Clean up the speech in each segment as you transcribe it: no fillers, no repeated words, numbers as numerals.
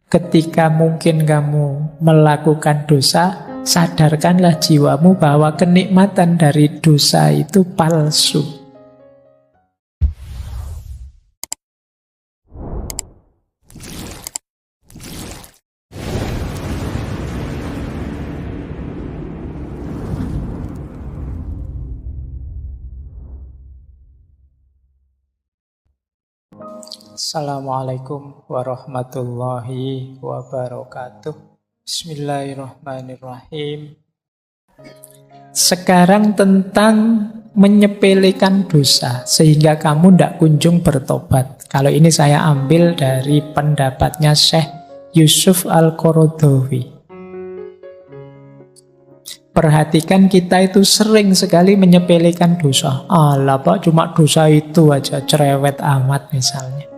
Ketika mungkin kamu melakukan dosa, sadarkanlah jiwamu bahwa kenikmatan dari dosa itu palsu. Assalamualaikum warahmatullahi wabarakatuh. Bismillahirrahmanirrahim. Sekarang tentang menyepelekan dosa sehingga kamu tidak kunjung bertobat. Kalau ini saya ambil dari pendapatnya Syekh Yusuf Al-Qaradawi. Perhatikan, kita itu sering sekali menyepelekan dosa. Alah Pak, cuma dosa itu aja, cerewet amat misalnya.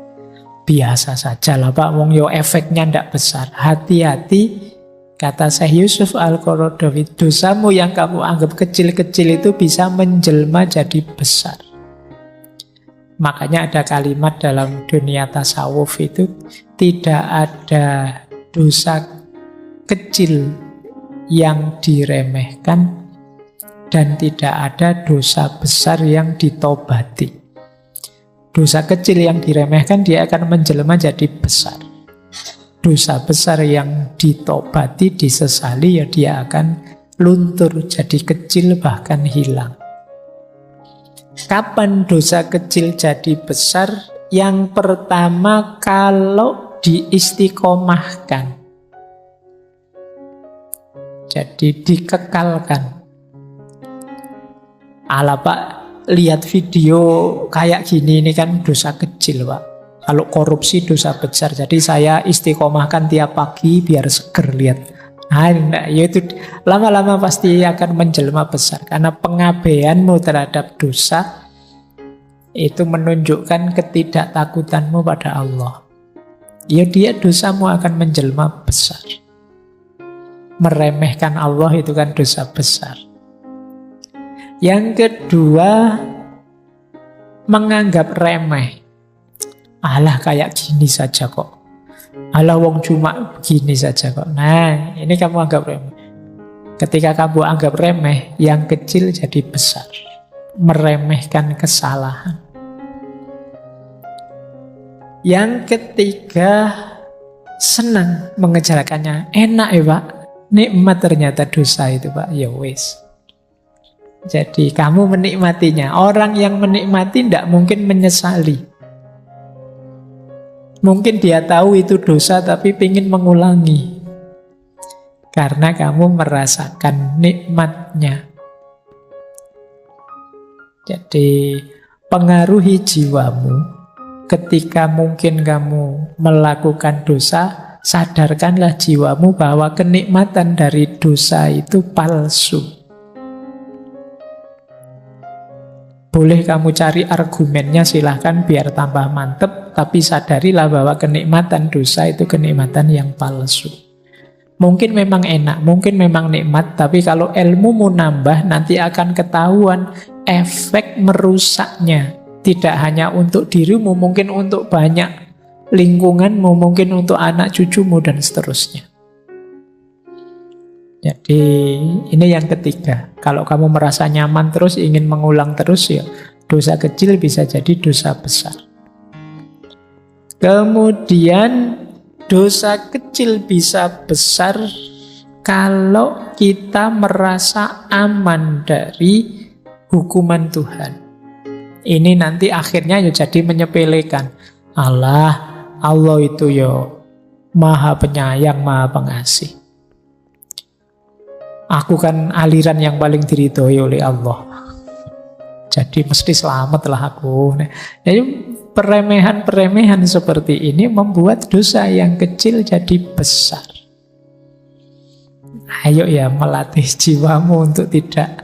Biasa saja lah Pak, wong yo efeknya ndak besar. Hati-hati, kata Syekh Yusuf Al-Qaradawi, dosamu yang kamu anggap kecil-kecil itu bisa menjelma jadi besar. Makanya ada kalimat dalam dunia tasawuf itu, tidak ada dosa kecil yang diremehkan dan tidak ada dosa besar yang ditobati. Dosa kecil yang diremehkan dia akan menjelma jadi besar. Dosa besar yang ditobati, disesali, ya dia akan luntur jadi kecil bahkan hilang. Kapan dosa kecil jadi besar? Yang pertama, kalau diistiqomahkan. Jadi dikekalkan. Ala Pak, lihat video kayak gini, ini kan dosa kecil Pak. Kalau korupsi dosa besar, jadi saya istiqomahkan tiap pagi biar seger lihat. Nah, ya itu lama-lama pasti akan menjelma besar. Karena pengabaianmu terhadap dosa itu menunjukkan ketidaktakutanmu pada Allah. Ya dia dosamu akan menjelma besar. Meremehkan Allah itu kan dosa besar. Yang kedua, menganggap remeh. Alah kayak gini saja kok. Alah wong cuma begini saja kok. Nah, ini kamu anggap remeh. Ketika kamu anggap remeh, yang kecil jadi besar. Meremehkan kesalahan. Yang ketiga, senang mengejarkannya. Enak ya Pak. Nikmat ternyata dosa itu Pak. Ya wis. Jadi kamu menikmatinya. Orang yang menikmati tidak mungkin menyesali. Mungkin dia tahu itu dosa tapi ingin mengulangi. Karena kamu merasakan nikmatnya. Jadi pengaruhi jiwamu. Ketika mungkin kamu melakukan dosa, sadarkanlah jiwamu bahwa kenikmatan dari dosa itu palsu. Boleh kamu cari argumennya, silahkan biar tambah mantep, tapi sadarilah bahwa kenikmatan dosa itu kenikmatan yang palsu. Mungkin memang enak, mungkin memang nikmat, tapi kalau ilmumu nambah, nanti akan ketahuan efek merusaknya. Tidak hanya untuk dirimu, mungkin untuk banyak lingkunganmu, mungkin untuk anak cucumu dan seterusnya. Jadi ini yang ketiga. Kalau kamu merasa nyaman terus, ingin mengulang terus, ya dosa kecil bisa jadi dosa besar. Kemudian dosa kecil bisa besar kalau kita merasa aman dari hukuman Tuhan. Ini nanti akhirnya ya jadi menyepelekan. Allah itu ya Maha Penyayang, Maha Pengasih. Aku kan aliran yang paling diridhoi oleh Allah. Jadi mesti selamatlah aku. Jadi peremehan-peremehan seperti ini membuat dosa yang kecil jadi besar. Ayo ya melatih jiwamu untuk tidak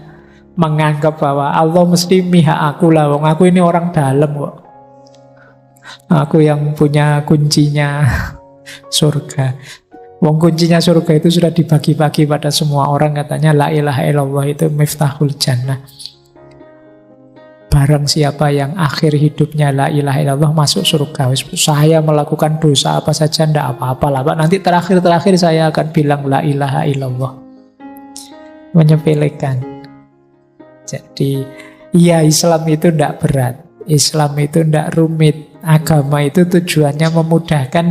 menganggap bahwa Allah mesti mihak aku lah. Wong aku ini orang dalam kok. Aku yang punya kuncinya surga. Wong kuncinya surga itu sudah dibagi-bagi pada semua orang, katanya la ilaha illallah itu miftahul jannah. barang siapa yang akhir hidupnya la ilaha illallah masuk surga. Saya melakukan dosa apa saja ndak apa-apa lah Pak. Nanti terakhir saya akan bilang la ilaha illallah. Menyepelekan. Jadi ya Islam itu ndak berat. Islam itu ndak rumit. Agama itu tujuannya memudahkan,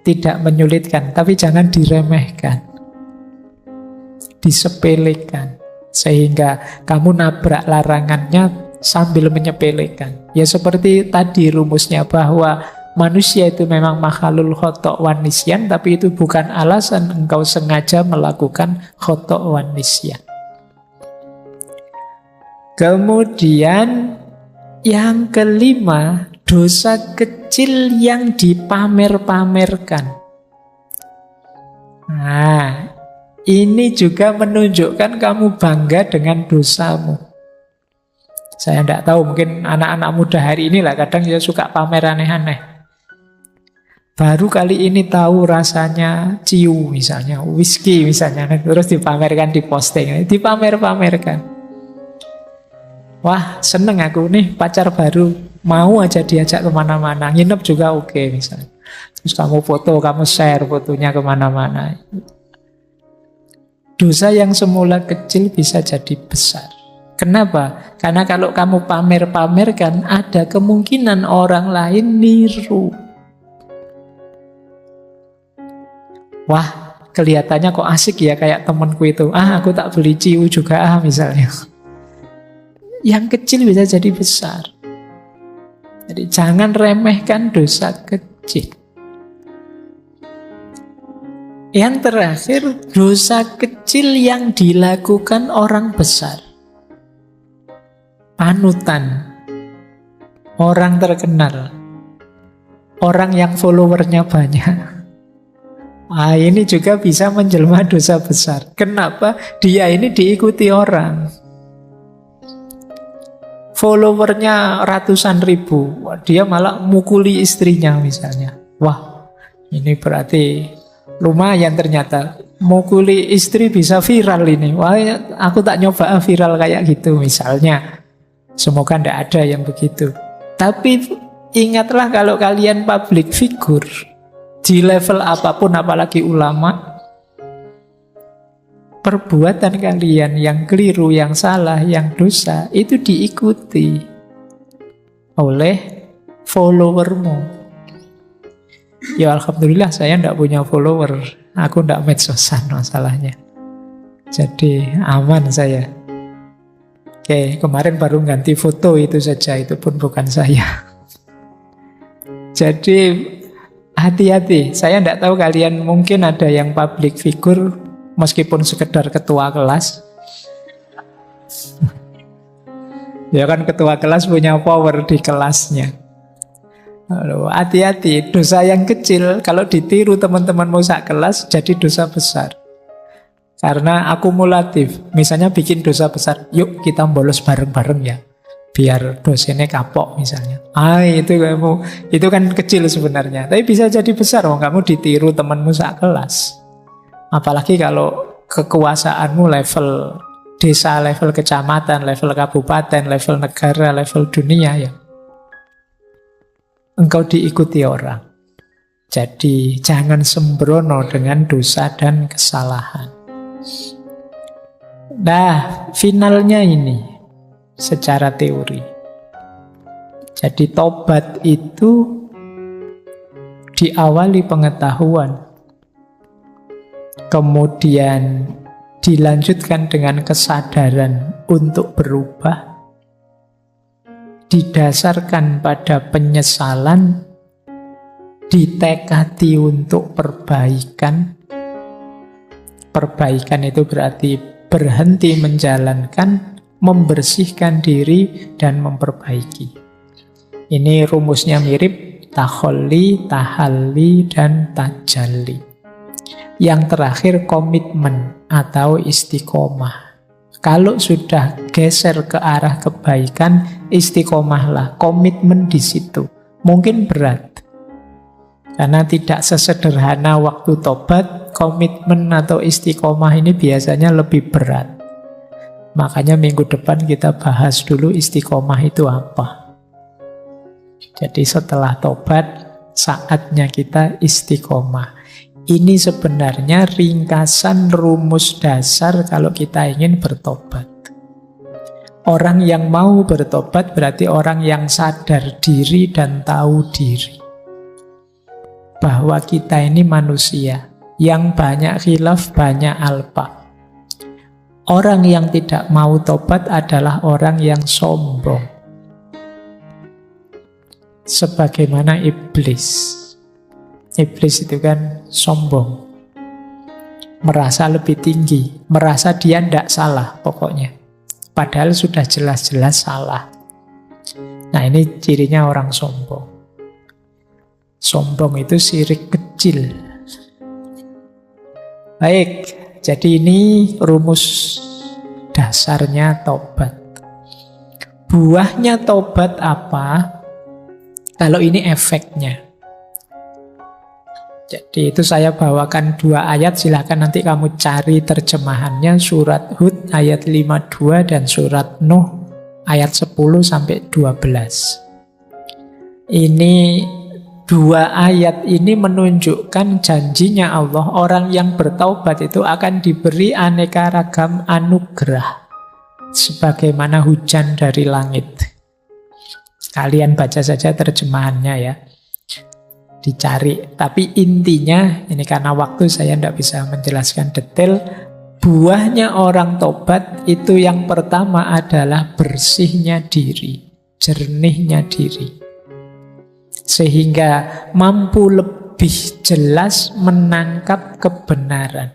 tidak menyulitkan. Tapi jangan diremehkan, disepelekan, sehingga kamu nabrak larangannya sambil menyepelekan. Ya seperti tadi rumusnya, bahwa manusia itu memang makhluk khotok wan nisyan, tapi itu bukan alasan engkau sengaja melakukan khotok wan nisyan. Kemudian yang kelima, dosa kecil yang dipamer-pamerkan. Nah, ini juga menunjukkan kamu bangga dengan dosamu. Saya tidak tahu, mungkin anak-anak muda hari ini lah kadang dia suka pamer aneh-aneh. Baru kali ini tahu rasanya ciu misalnya, whisky misalnya, terus dipamerkan, diposting, dipamer-pamerkan. Wah, seneng aku nih pacar baru, mau aja diajak kemana-mana, nginep juga oke misalnya. Terus kamu foto, kamu share fotonya kemana-mana. Dosa yang semula kecil bisa jadi besar. Kenapa? Karena kalau kamu pamer-pamerkan, ada kemungkinan orang lain niru. Wah, kelihatannya kok asik ya kayak temanku itu. Aku tak beli ciu juga misalnya. Yang kecil bisa jadi besar. Jadi jangan remehkan dosa kecil. Yang terakhir, dosa kecil yang dilakukan orang besar. Panutan, orang terkenal, orang yang followernya banyak. Ini juga bisa menjelma dosa besar. Kenapa? Dia ini diikuti orang. Followernya ratusan ribu, dia malah mukuli istrinya misalnya. Wah, ini berarti lumayan ternyata. Mukuli istri bisa viral ini. Wah, aku tak nyoba viral kayak gitu misalnya. Semoga tidak ada yang begitu. Tapi ingatlah kalau kalian public figure, di level apapun, apalagi ulama, perbuatan kalian yang keliru, yang salah, yang dosa, itu diikuti oleh followermu. Ya alhamdulillah saya tidak punya follower. Aku tidak medsosan masalahnya. Jadi aman saya. Oke, kemarin baru ganti foto itu saja, itu pun bukan saya. Jadi hati-hati. Saya tidak tahu kalian mungkin ada yang public figure meskipun sekedar ketua kelas. Ya kan ketua kelas punya power di kelasnya. Lalu hati-hati, dosa yang kecil kalau ditiru teman-temanmu sak kelas jadi dosa besar. Karena akumulatif. Misalnya bikin dosa besar, yuk kita bolos bareng-bareng ya, biar dosennya kapok misalnya. Itu kan kecil sebenarnya, tapi bisa jadi besar. Kamu ditiru temanmu sak kelas. Apalagi kalau kekuasaanmu level desa, level kecamatan, level kabupaten, level negara, level dunia ya. Engkau diikuti orang. Jadi jangan sembrono dengan dosa dan kesalahan. Nah, finalnya ini secara teori. Jadi tobat itu diawali pengetahuan, kemudian dilanjutkan dengan kesadaran untuk berubah, didasarkan pada penyesalan, ditekadi untuk perbaikan. Perbaikan itu berarti berhenti menjalankan, membersihkan diri, dan memperbaiki. Ini rumusnya mirip takholli, tahalli, dan tajalli. Yang terakhir komitmen atau istiqomah. Kalau sudah geser ke arah kebaikan, istiqomahlah, komitmen di situ. Mungkin berat, karena tidak sesederhana waktu tobat. Komitmen atau istiqomah ini biasanya lebih berat. Makanya minggu depan kita bahas dulu istiqomah itu apa. Jadi setelah tobat, saatnya kita istiqomah. Ini sebenarnya ringkasan rumus dasar kalau kita ingin bertobat. Orang yang mau bertobat berarti orang yang sadar diri dan tahu diri. Bahwa kita ini manusia yang banyak khilaf, banyak alpa. Orang yang tidak mau tobat adalah orang yang sombong. Sebagaimana iblis. Iblis itu kan sombong. Merasa lebih tinggi. Merasa dia tidak salah pokoknya. Padahal sudah jelas-jelas salah. Nah, ini cirinya orang sombong. Sombong itu syirik kecil. Baik, jadi ini rumus dasarnya tobat. Buahnya tobat apa? Kalau ini efeknya. Jadi itu saya bawakan 2 ayat, silahkan nanti kamu cari terjemahannya. Surat Hud ayat 52 dan surat Nuh ayat 10 sampai 12. Ini 2 ayat ini menunjukkan janjinya Allah, orang yang bertaubat itu akan diberi aneka ragam anugerah sebagaimana hujan dari langit. Kalian baca saja terjemahannya ya, dicari. Tapi intinya, ini karena waktu saya tidak bisa menjelaskan detail, buahnya orang tobat itu yang pertama adalah bersihnya diri, jernihnya diri. Sehingga mampu lebih jelas menangkap kebenaran.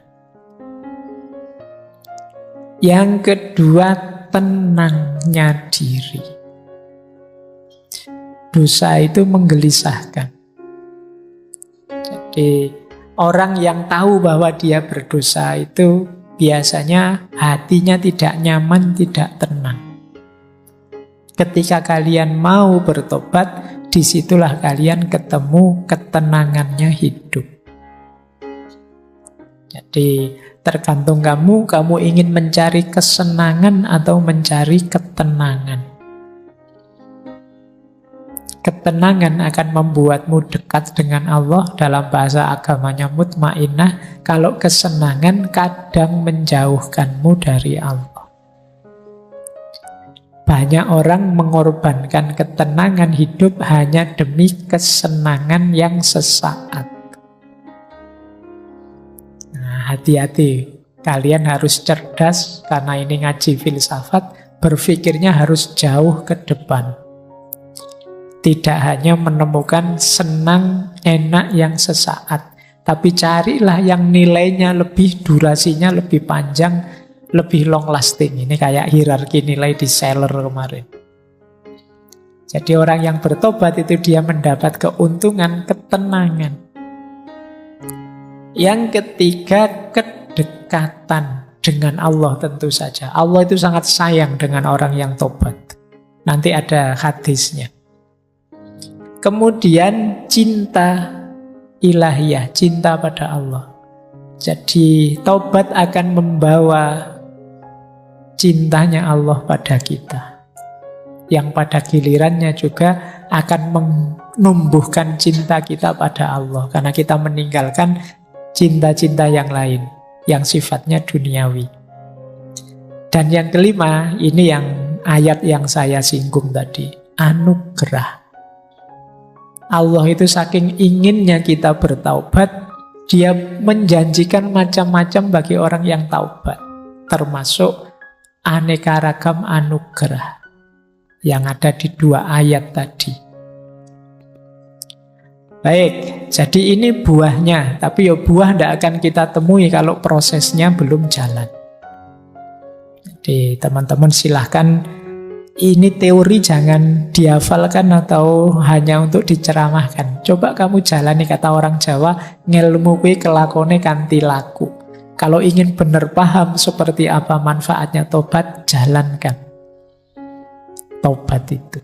Yang kedua, tenangnya diri. Dosa itu menggelisahkan. Jadi orang yang tahu bahwa dia berdosa itu biasanya hatinya tidak nyaman, tidak tenang. Ketika kalian mau bertobat, disitulah kalian ketemu ketenangannya hidup. Jadi tergantung kamu ingin mencari kesenangan atau mencari ketenangan. Ketenangan akan membuatmu dekat dengan Allah, dalam bahasa agamanya mutmainnah. Kalau kesenangan kadang menjauhkanmu dari Allah. Banyak orang mengorbankan ketenangan hidup hanya demi kesenangan yang sesaat. Nah, hati-hati. Kalian harus cerdas, karena ini ngaji filsafat, berpikirnya harus jauh ke depan. Tidak hanya menemukan senang, enak yang sesaat. Tapi carilah yang nilainya lebih, durasinya lebih panjang, lebih long lasting. Ini kayak hierarki nilai di seller kemarin. Jadi orang yang bertobat itu dia mendapat keuntungan, ketenangan. Yang ketiga, kedekatan dengan Allah tentu saja. Allah itu sangat sayang dengan orang yang tobat. Nanti ada hadisnya. Kemudian cinta ilahiyah, cinta pada Allah. Jadi taubat akan membawa cintanya Allah pada kita. Yang pada gilirannya juga akan menumbuhkan cinta kita pada Allah. Karena kita meninggalkan cinta-cinta yang lain, yang sifatnya duniawi. Dan yang kelima, ini yang ayat yang saya singgung tadi, anugerah. Allah itu saking inginnya kita bertaubat, dia menjanjikan macam-macam bagi orang yang taubat. Termasuk aneka ragam anugerah yang ada di 2 ayat tadi. Baik, jadi ini buahnya. Tapi ya buah tidak akan kita temui kalau prosesnya belum jalan. Jadi teman-teman silahkan, ini teori jangan dihafalkan atau hanya untuk diceramahkan. Coba kamu jalani, kata orang Jawa, ngelmu kuwi kelakone kanthi laku. Kalau ingin benar paham seperti apa manfaatnya tobat, jalankan tobat itu.